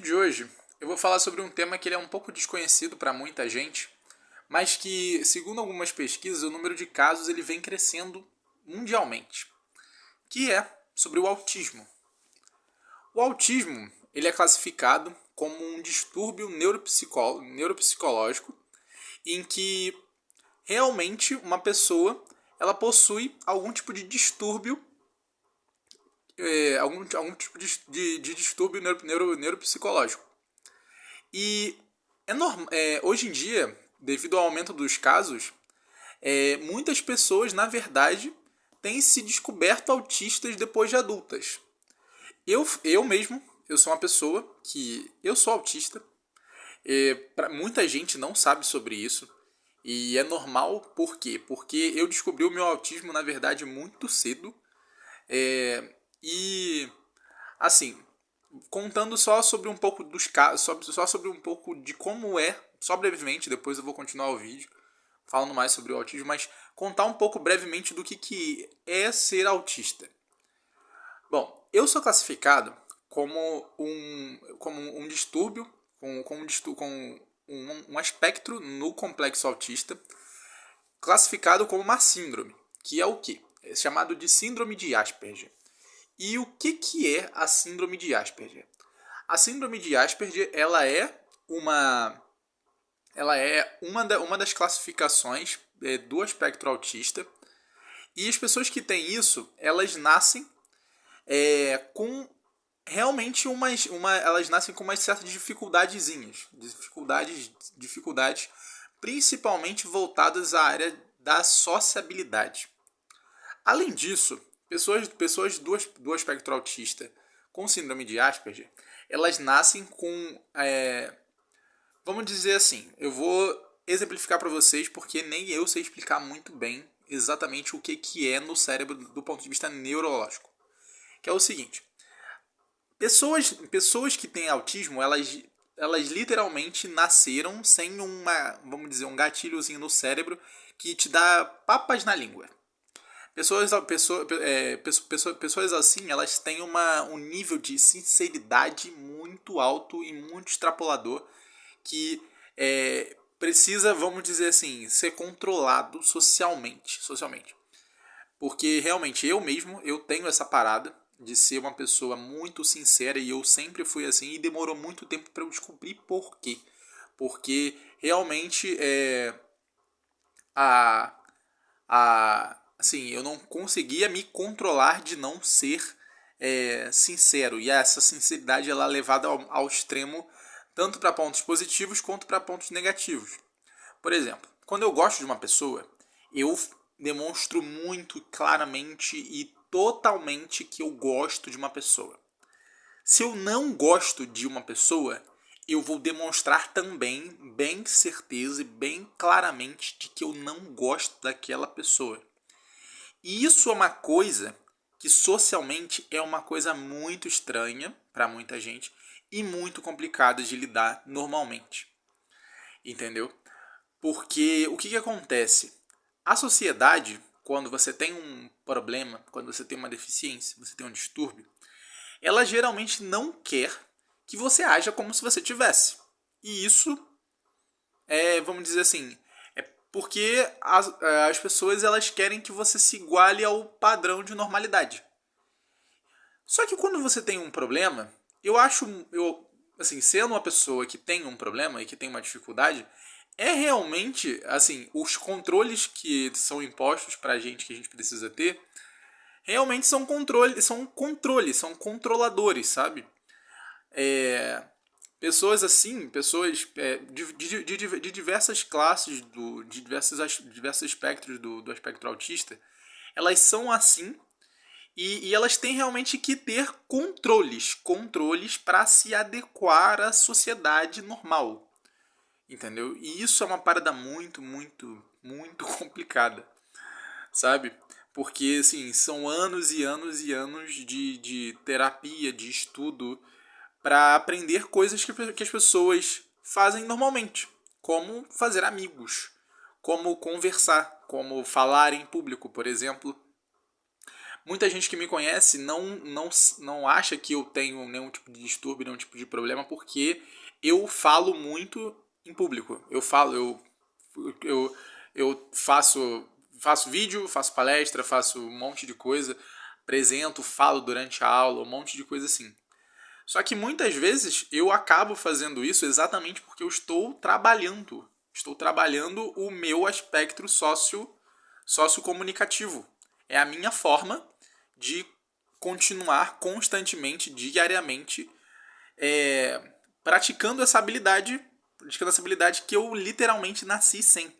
De hoje eu vou falar sobre um tema que ele é um pouco desconhecido para muita gente, mas que, segundo algumas pesquisas, o número de casos ele vem crescendo mundialmente, que é sobre o autismo. O autismo ele é classificado como um distúrbio neuropsicológico em que realmente uma pessoa ela possui algum tipo de distúrbio, algum tipo de distúrbio neuropsicológico. E hoje em dia, devido ao aumento dos casos, muitas pessoas, na verdade, têm se descoberto autistas depois de adultas. Eu mesmo, eu sou uma pessoa que eu sou autista. Muita gente não sabe sobre isso. E é normal, por quê? Porque eu descobri o meu autismo, na verdade, muito cedo. E, assim, contando só sobre um pouco dos casos, só sobre um pouco de como é, só brevemente, depois eu vou continuar o vídeo falando mais sobre o autismo, mas contar um pouco brevemente do que é ser autista. Bom, eu sou classificado como um distúrbio, com um espectro no complexo autista, classificado como uma síndrome, que é o quê? É chamado de síndrome de Asperger. E o que é a síndrome de Asperger? A síndrome de Asperger uma das classificações do espectro autista. E as pessoas que têm isso, elas nascem com realmente elas nascem com umas certas dificuldades principalmente voltadas à área da sociabilidade. Além disso, pessoas do espectro autista com síndrome de Asperger, elas nascem com, vamos dizer assim, eu vou exemplificar para vocês porque nem eu sei explicar muito bem exatamente o que é no cérebro do ponto de vista neurológico. Que é o seguinte, pessoas que têm autismo, elas literalmente nasceram sem vamos dizer, um gatilhozinho no cérebro que te dá papas na língua. Pessoas assim, elas têm um nível de sinceridade muito alto e muito extrapolador que precisa, vamos dizer assim, ser controlado socialmente. Porque realmente eu tenho essa parada de ser uma pessoa muito sincera e eu sempre fui assim e demorou muito tempo para eu descobrir por quê. Porque realmente a, assim, eu não conseguia me controlar de não ser sincero. E essa sinceridade ela é levada ao extremo tanto para pontos positivos quanto para pontos negativos. Por exemplo, quando eu gosto de uma pessoa, eu demonstro muito claramente e totalmente que eu gosto de uma pessoa. Se eu não gosto de uma pessoa, eu vou demonstrar também, bem certeza e bem claramente, de que eu não gosto daquela pessoa. E isso é uma coisa que socialmente é uma coisa muito estranha para muita gente e muito complicada de lidar normalmente. Entendeu? Porque o que acontece? A sociedade, quando você tem um problema, quando você tem uma deficiência, você tem um distúrbio, ela geralmente não quer que você haja como se você tivesse. E isso vamos dizer assim, é porque as pessoas elas querem que você se iguale ao padrão de normalidade. Só que quando você tem um problema, assim, sendo uma pessoa que tem um problema e que tem uma dificuldade, é realmente, assim, os controles que são impostos pra gente, que a gente precisa ter, realmente são controladores, sabe? Pessoas assim, pessoas de diversas classes, diversos espectros do espectro autista, elas são assim e elas têm realmente que ter controles para se adequar à sociedade normal, entendeu? E isso é uma parada muito, muito, muito complicada, sabe? Porque, assim, são anos e anos e anos de terapia, de estudo, para aprender coisas que as pessoas fazem normalmente, como fazer amigos, como conversar, como falar em público, por exemplo. Muita gente que me conhece não acha que eu tenho nenhum tipo de distúrbio, nenhum tipo de problema, porque eu falo muito em público. Eu, eu faço vídeo, faço palestra, faço um monte de coisa, apresento, falo durante a aula, um monte de coisa assim. Só que muitas vezes eu acabo fazendo isso exatamente porque eu estou trabalhando. Estou trabalhando o meu aspecto sociocomunicativo. É a minha forma de continuar constantemente, diariamente, é, praticando essa habilidade que eu literalmente nasci sem.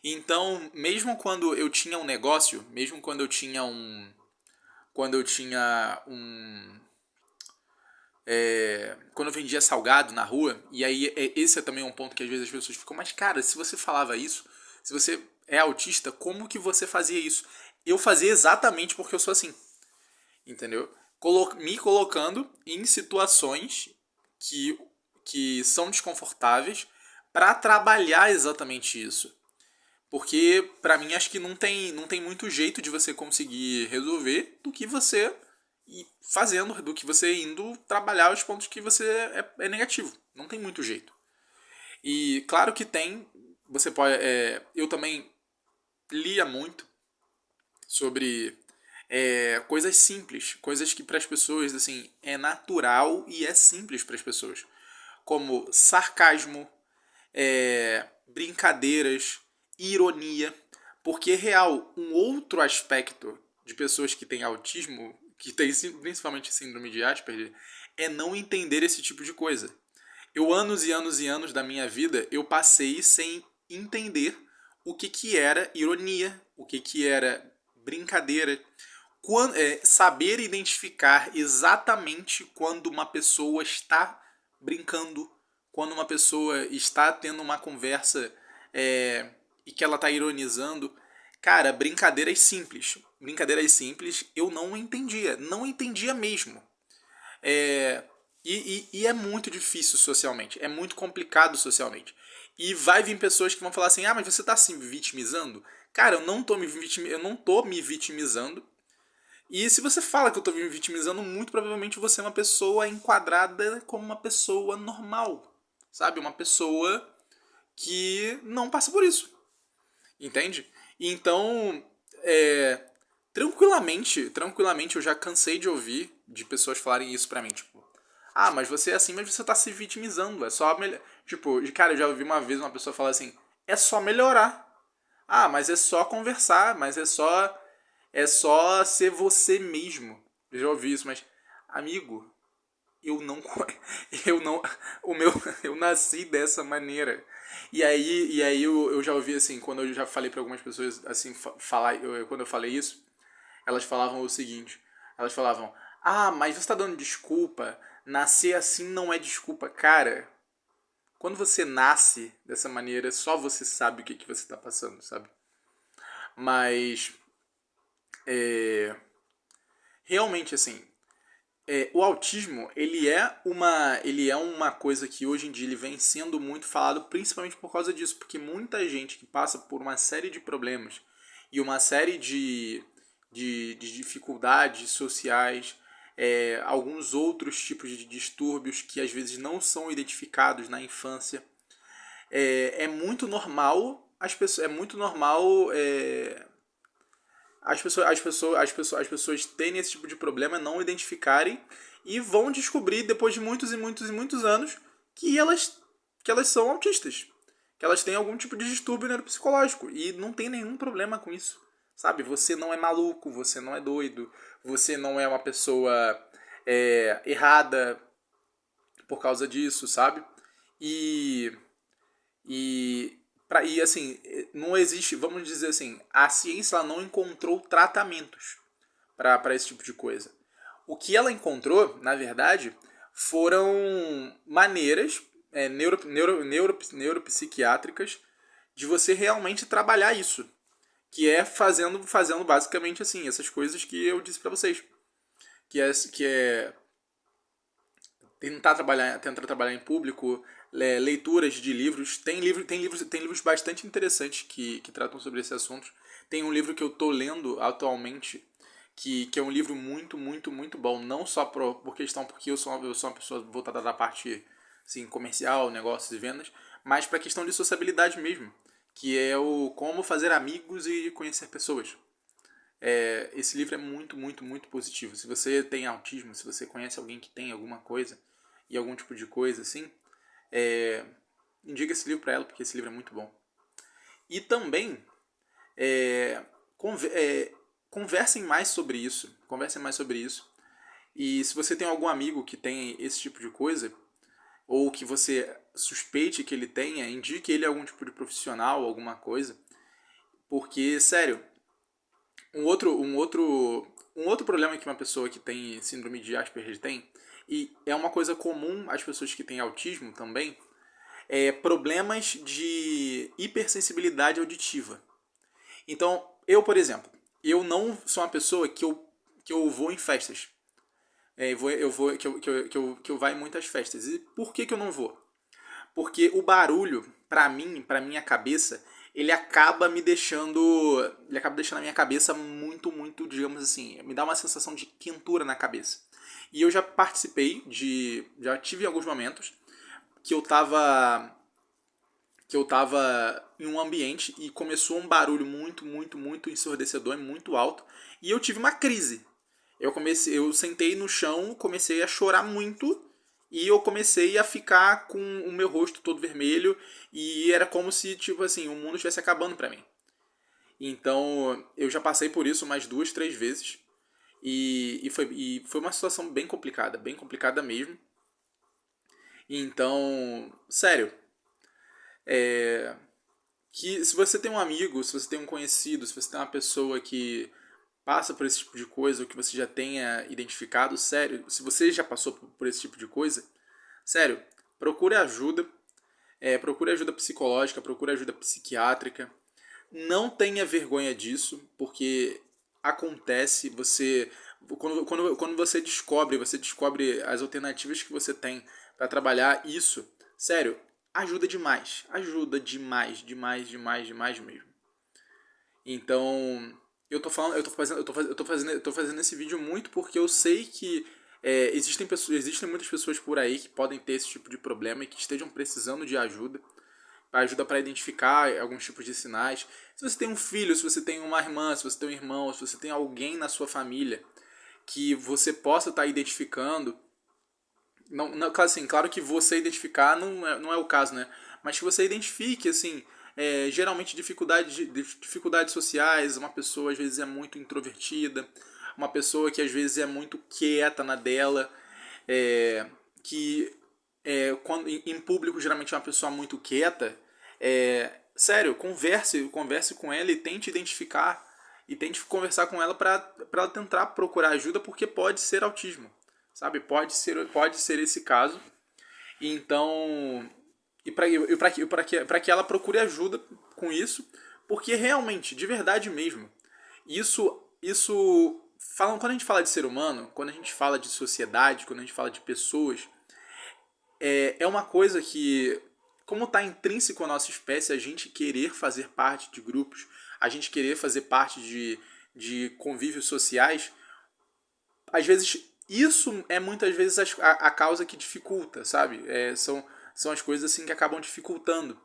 Então, mesmo quando eu tinha um negócio, mesmo quando eu vendia salgado na rua, e aí esse é também um ponto que às vezes as pessoas ficam, mas cara, se você falava isso, se você é autista, como que você fazia isso? Eu fazia exatamente porque eu sou assim, entendeu? Me colocando em situações que, que são desconfortáveis para trabalhar exatamente isso. Porque pra mim acho que não tem muito jeito de você conseguir resolver do que você ir fazendo, do que você indo trabalhar os pontos que você é negativo. Não tem muito jeito. E claro que tem, você pode. Eu também lia muito sobre coisas simples, coisas que para as pessoas assim é natural e é simples para as pessoas, como sarcasmo, brincadeiras, ironia, porque real um outro aspecto de pessoas que têm autismo, que tem principalmente síndrome de Asperger, é não entender esse tipo de coisa. Eu anos e anos e anos da minha vida eu passei sem entender o que era ironia, o que era brincadeira, saber identificar exatamente quando uma pessoa está brincando, quando uma pessoa está tendo uma conversa e que ela está ironizando. Cara, brincadeiras simples eu não entendia, não entendia mesmo. E é muito difícil socialmente, é muito complicado socialmente. E vai vir pessoas que vão falar assim, ah, mas você está se vitimizando? Cara, eu não tô me vitimizando. E se você fala que eu estou me vitimizando, muito provavelmente você é uma pessoa enquadrada como uma pessoa normal. Sabe? Uma pessoa que não passa por isso. Entende? Então, tranquilamente eu já cansei de ouvir de pessoas falarem isso pra mim, tipo, ah, mas você é assim, mas você tá se vitimizando, é só melhor. Tipo, cara, eu já ouvi uma vez uma pessoa falar assim, é só melhorar. Ah, mas é só conversar, mas é só ser você mesmo. Eu já ouvi isso, mas amigo, eu não eu não o meu eu nasci dessa maneira. E aí eu já ouvi assim, quando eu já falei para algumas pessoas assim quando eu falei isso, elas falavam o seguinte, elas falavam: "Ah, mas você tá dando desculpa, nascer assim não é desculpa, cara. Quando você nasce dessa maneira, só você sabe o que você tá passando, sabe? Mas realmente assim, o autismo ele é uma coisa que hoje em dia ele vem sendo muito falado, principalmente por causa disso, porque muita gente que passa por uma série de problemas e uma série de dificuldades sociais, alguns outros tipos de distúrbios que às vezes não são identificados na infância, é muito normal as pessoas terem esse tipo de problema, não identificarem e vão descobrir depois de muitos e muitos e muitos anos que elas são autistas, que elas têm algum tipo de distúrbio neuropsicológico e não tem nenhum problema com isso, sabe? Você não é maluco, você não é doido, você não é uma pessoa errada por causa disso, sabe? E e assim, não existe, vamos dizer assim, a ciência ela não encontrou tratamentos para esse tipo de coisa. O que ela encontrou, na verdade, foram maneiras neuropsiquiátricas de você realmente trabalhar isso. Que é fazendo basicamente assim, essas coisas que eu disse para vocês. Que é tentar trabalhar em público, leituras de livros. Tem livros bastante interessantes que tratam sobre esse assunto. Tem um livro que eu estou lendo atualmente que é um livro muito, muito, muito bom. Não só por questão, porque eu sou uma pessoa voltada da parte assim, comercial, negócios e vendas, mas para a questão de sociabilidade mesmo, que é o como fazer amigos e conhecer pessoas. Esse livro é muito, muito, muito positivo. Se você tem autismo, se você conhece alguém que tem alguma coisa e algum tipo de coisa assim, indica esse livro para ela, porque esse livro é muito bom. E também é, conversem mais sobre isso. Conversem mais sobre isso. E se você tem algum amigo que tem esse tipo de coisa, ou que você suspeite que ele tenha, indique ele a algum tipo de profissional, alguma coisa. Porque, sério, um outro problema que uma pessoa que tem síndrome de Asperger tem, e é uma coisa comum às pessoas que têm autismo também, é problemas de hipersensibilidade auditiva. Então, eu, por exemplo, eu não sou uma pessoa que eu vou em festas. Que eu vá em muitas festas. E por que eu não vou? Porque o barulho, pra minha cabeça, ele acaba deixando a minha cabeça muito, muito, digamos assim, me dá uma sensação de quentura na cabeça. E eu já tive alguns momentos que eu tava em um ambiente e começou um barulho muito, muito, muito ensurdecedor, muito alto, e eu tive uma crise. Eu sentei no chão, comecei a chorar muito e eu comecei a ficar com o meu rosto todo vermelho e era como se, tipo assim, o mundo estivesse acabando pra mim. Então, eu já passei por isso umas 2, 3 vezes e foi uma situação bem complicada mesmo. Então, sério, que se você tem um amigo, se você tem um conhecido, se você tem uma pessoa que passa por esse tipo de coisa, ou que você já tenha identificado, sério, se você já passou por esse tipo de coisa, sério, procure ajuda, procure ajuda psicológica, procure ajuda psiquiátrica. Não tenha vergonha disso, porque acontece, quando você descobre as alternativas que você tem para trabalhar isso, sério, ajuda demais. Ajuda demais, demais, demais, demais mesmo. Então, eu tô fazendo esse vídeo muito porque eu sei que existem muitas pessoas por aí que podem ter esse tipo de problema e que estejam precisando de ajuda para identificar alguns tipos de sinais. Se você tem um filho, se você tem uma irmã, se você tem um irmão, se você tem alguém na sua família que você possa estar identificando, não, assim, claro que você identificar não é o caso, né? Mas que você identifique, assim, geralmente dificuldades sociais, uma pessoa às vezes é muito introvertida, uma pessoa que às vezes é muito quieta na dela, que quando, em público geralmente é uma pessoa muito quieta, sério, converse com ela e tente identificar e tente conversar com ela para ela tentar procurar ajuda, porque pode ser autismo, sabe? Pode ser esse caso. Então, para que ela procure ajuda com isso, porque realmente, de verdade mesmo, isso quando a gente fala de ser humano, quando a gente fala de sociedade, quando a gente fala de pessoas, é uma coisa que, como está intrínseco à nossa espécie, a gente querer fazer parte de grupos, a gente querer fazer parte de convívios sociais, às vezes isso é muitas vezes a causa que dificulta, sabe? São as coisas assim que acabam dificultando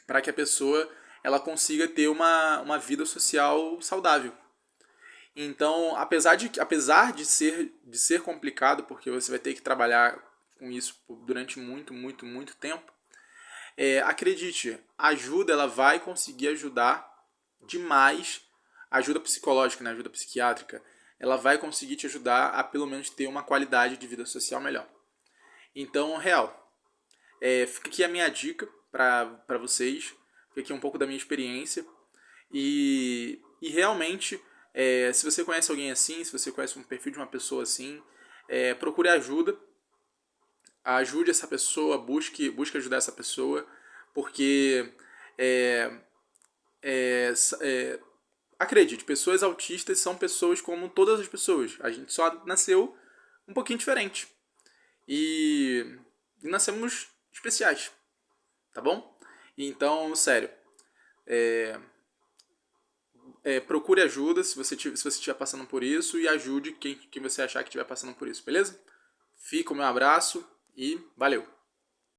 para que a pessoa ela consiga ter uma vida social saudável. Então, apesar de ser complicado, porque você vai ter que trabalhar com isso durante muito, muito, muito tempo, acredite, a ajuda ela vai conseguir ajudar demais, ajuda psicológica, né, ajuda psiquiátrica, ela vai conseguir te ajudar a pelo menos ter uma qualidade de vida social melhor. Então, real, fica aqui a minha dica para vocês, fica aqui um pouco da minha experiência e realmente, se você conhece alguém assim, se você conhece um perfil de uma pessoa assim, procure ajuda, ajude essa pessoa, busque ajudar essa pessoa, porque é, é, acredite, pessoas autistas são pessoas como todas as pessoas. A gente só nasceu um pouquinho diferente. E nascemos especiais, tá bom? Então, sério, procure ajuda se você estiver passando por isso e ajude quem você achar que estiver passando por isso, beleza? Fica o meu abraço e valeu!